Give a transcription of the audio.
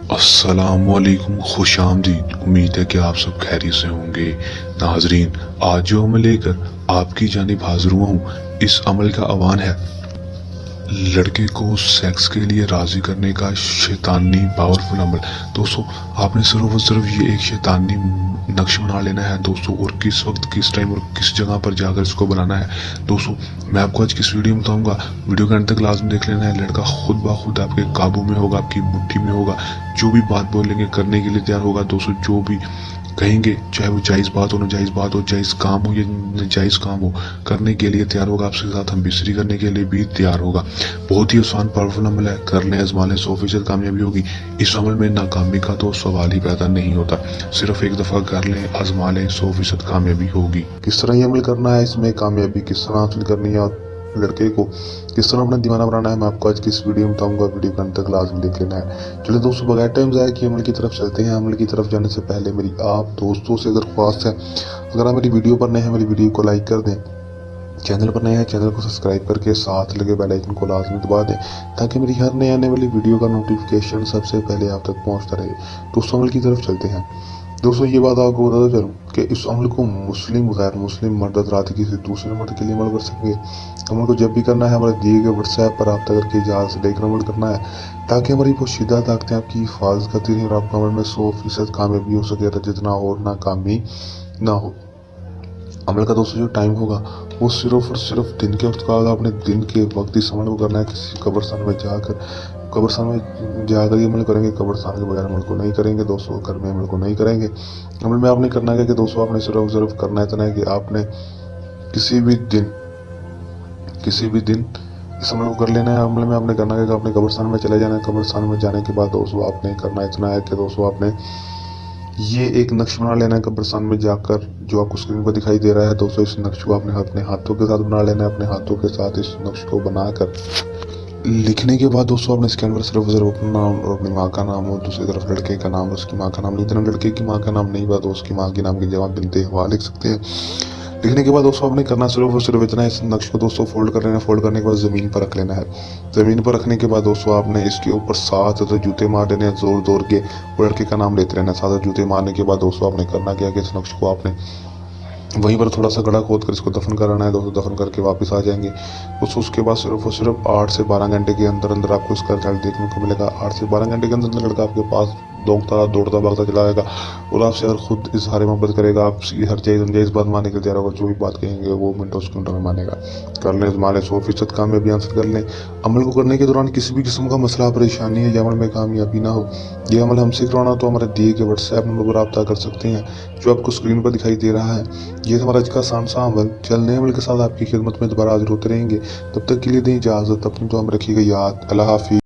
अस्सलामुअलैकुम, खुश आमदीद। उम्मीद है कि आप सब खैरियत से होंगे। नाजरीन, आज जो अमल लेकर आपकी जानिब हाजिर हुआ हूँ, इस अमल का आह्वान है लड़के को सेक्स के लिए राजी करने का शैतानी पावरफुल अमल। दोस्तों, आपने सिर्फ और सिर्फ ये एक शैतानी नक्श बना लेना है दोस्तों, और किस वक्त, किस टाइम और किस जगह पर जाकर इसको बनाना है। दोस्तों, मैं आपको आज किस वीडियो में बताऊंगा, वीडियो के अंत तक लाजम देख लेना है। लड़का खुद ब खुद आपके काबू में होगा, आपकी मुट्ठी में होगा। जो भी बात बोलेंगे करने के लिए तैयार होगा दोस्तों। जो भी कहेंगे, चाहे वो जायज़ बात हो, नाजायज़ बात हो, जायज़ काम हो या नाजायज़ काम हो, करने के लिए तैयार होगा। आपके साथ हम बिस्तरी करने के लिए भी तैयार होगा। बहुत ही आसान पावरफुल अमल है, कर लें, आजमा लें, 100% कामयाबी होगी। इस अमल में नाकामी का तो सवाल ही पैदा नहीं होता। सिर्फ एक दफ़ा कर लें, आजमा लें, 100% कामयाबी होगी। किस तरह ये अमल करना है, इसमें कामयाबी किस तरह हासिल करनी है, लड़के को किस तरह अपना दीवाना बनाना है, मैं आपको आज की इस वीडियो में बताऊंगा। वीडियो के अंत तक लाजमी देख लेना है। चलिए दोस्तों, बगैर टाइम ज़ाया किए अमल की तरफ चलते हैं। अमल की तरफ जाने से पहले मेरी आप दोस्तों से दरख्वास्त है, अगर आप मेरी वीडियो पर नए हैं, मेरी वीडियो को लाइक कर दें। चैनल पर नए हैं, चैनल को सब्सक्राइब करके साथ लगे बेल आइकन को लाजमी दबा दें, ताकि मेरी हर नए आने वाली वीडियो का नोटिफिकेशन सबसे पहले आप तक पहुंचता रहे। दोस्तों, अमल की तरफ चलते हैं। दोस्तों, ये बात आपको बताता चलूँ कि इस अमल को मुस्लिम गैर मुस्लिम मर्द हज़रात किसी दूसरे मर्द के लिए अमल कर सकेंगे। अमल को जब भी करना है, हमारे दिए गए व्हाट्सएप पर रब्ता करके इजाज़त से लेकर अमल करना है, ताकि हमारी पोशीदा ताकतें आपकी हिफाजत करती रहें और आपका अमल में 100% कामयाबी हो सके, जितना और नाकामी ना हो। अमल का दोस्तों जो टाइम होगा, वो सिर्फ और सिर्फ दिन के वक्त का होगा। अपने दिन के वक्त इस अमल को करना है। किसी कब्रस्तान में जाकर ये अमल करेंगे। कब्रस्तान के बगैर अमल को नहीं करेंगे दोस्तों, घर में अमल को नहीं करेंगे। अमल में आपने करना है कि दोस्तों, आपने सिर्फ सिर्फ करना इतना है कि आपने किसी भी दिन इस अमल को कर लेना है। अमल में आपने करना है कि आपने कब्रस्तान में चले जाना है। कब्रस्तान में जाने के बाद दोस्तों, आपने करना इतना है कि दोस्तों, आपने ये एक नक्श बना लेना है कब्रिस्तान में जाकर, जो आपको स्क्रीन पर दिखाई दे रहा है दोस्तों। इस नक्श को आपने अपने हाथों के साथ बना लेना है। अपने हाथों के साथ इस नक्श को बनाकर लिखने के बाद दोस्तों, अपने स्कैन पर सिर्फ अपना नाम और अपनी माँ का नाम और दूसरी तरफ लड़के का नाम और उसकी माँ का नाम लिख देना। लड़के की माँ का नाम नहीं, बात उसकी माँ के नाम की जगह बिनते हवा लिख सकते हैं। लिखने के बाद दोस्तों, आपने करना सिर्फ और सिर्फ इतना है, इस नक्श को दोस्तों फोल्ड कर लेना। फोल्ड करने के बाद ज़मीन पर रख लेना है। ज़मीन पर रखने के बाद दोस्तों, आपने इसके ऊपर 7 जूते मार देने हैं, जोर जोर के। वो लड़के का नाम लेते रहना। 7 जूते मारने के बाद दोस्तों, आपने करना क्या कि इस नक्श को आपने वहीं पर थोड़ा सा गड्ढा खोद कर इसको दफन कराना है दोस्तों। दफन करके वापस आ जाएंगे दोस्तों। उसके बाद सिर्फ और सिर्फ 8 से 12 घंटे के अंदर अंदर आपको इसका रिजल्ट देखने को मिलेगा। 8 से 12 घंटे के अंदर लड़का आपके पास दौड़ता दौड़ता भागता चला जाएगा और आपसे अगर खुद इजहार मोहब्बत करेगा, आपसे हर जायज़ बात मानने के लिए तैयार होगा। जो भी बात कहेंगे वो मिनटों सेकंडों में मानेगा। कर लें, आजमा लें, 100% कामयाबी हासिल कर लें। अमल को करने के दौरान किसी भी किस्म का मसला, परेशानी है या अमल में कामयाबी ना हो, ये अमल हमसे करवाना तो हमारे दिए गए व्हाट्सएप नंबर पर रब्ता कर सकते हैं, जो आपको स्क्रीन पर दिखाई दे रहा है। ये हमारा आज का आसान सा अमल। चलने अमल के साथ आपकी खिदमत में दोबारा हाजिर होते रहेंगे। तब तक के लिए दें इजाज़त। अपनी तो हम रखिएगा याद। अल्लाह हाफिज़।